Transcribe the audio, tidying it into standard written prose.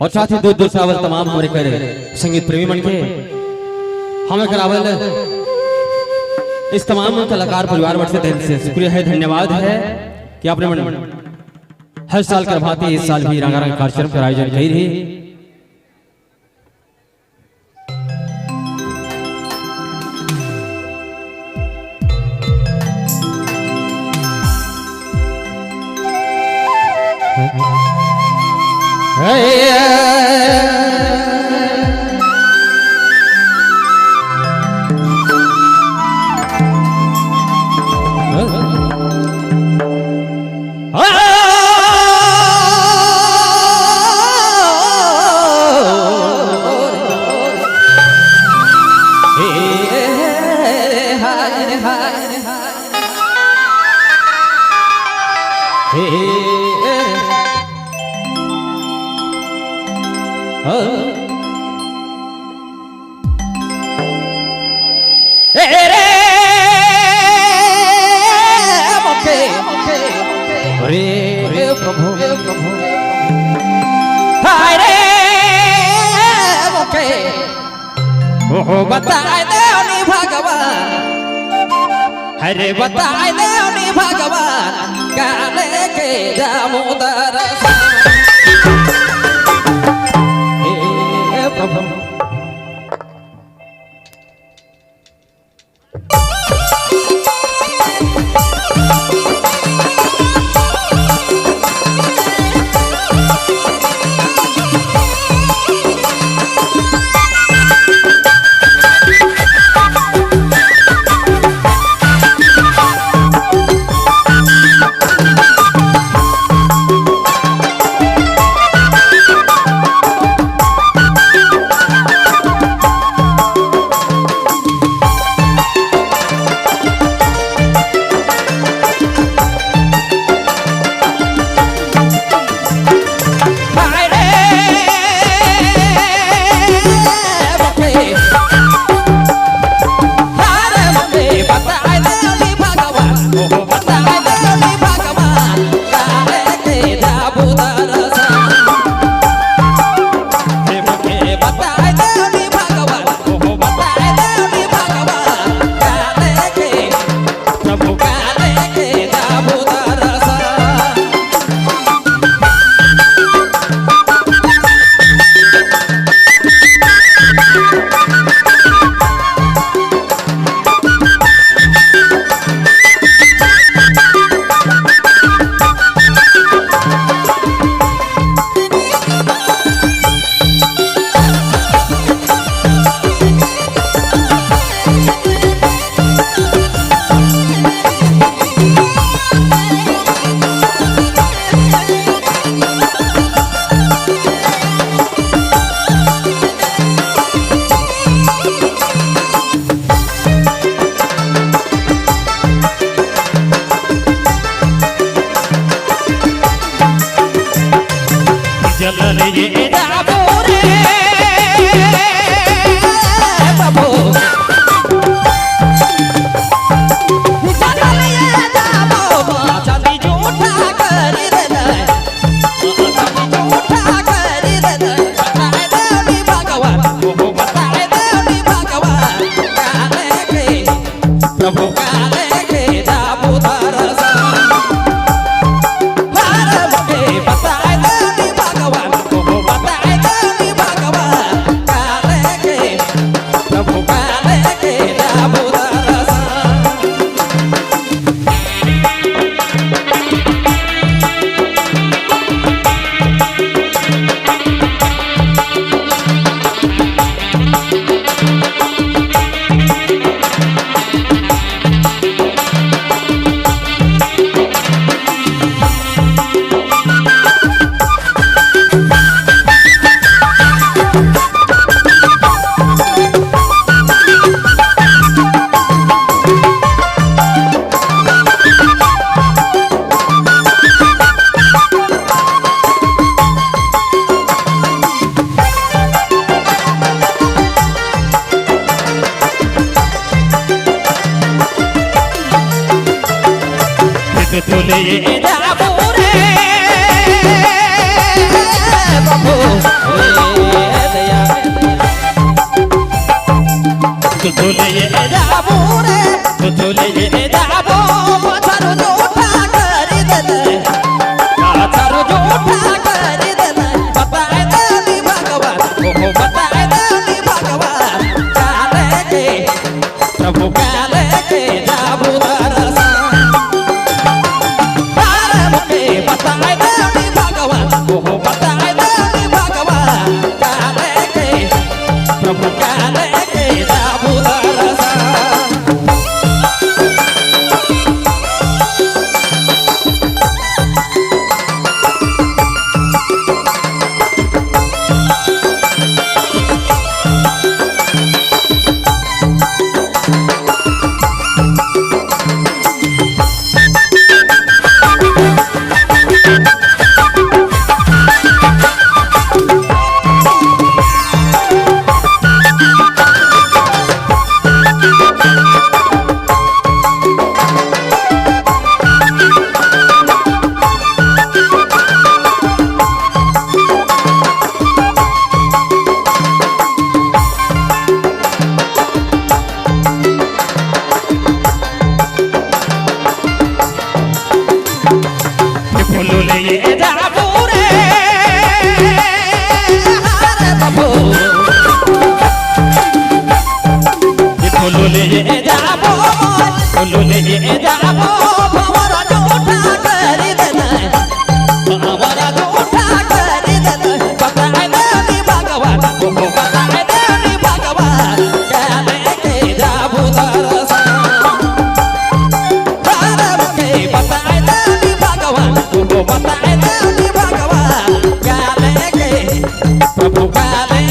और साथ ही दूर दूर से आवल तमाम हमारे करे संगीत प्रेमी मन के हमें करावल इस तमाम कलाकार परिवार वर्ग से दिल से शुक्रिया है, धन्यवाद है कि आपने मन हर साल कर भांति इस साल भी रंगारंग कार्यक्रम का आयोजन कर रही। बताए देवनी भगवान, हरे बताए देवनी भगवान, काले के दामोदर हे प्रभु। तुले जाबू रे प्रभु बोलो ले जाबो हमारा झूठा कर देना हमारा झूठा कर देना बताए दे भगवान को बताए दे भगवान क्या लेके जाबो दर्शन बताए दे भगवान को बताए दे भगवान क्या लेके प्रभु क्या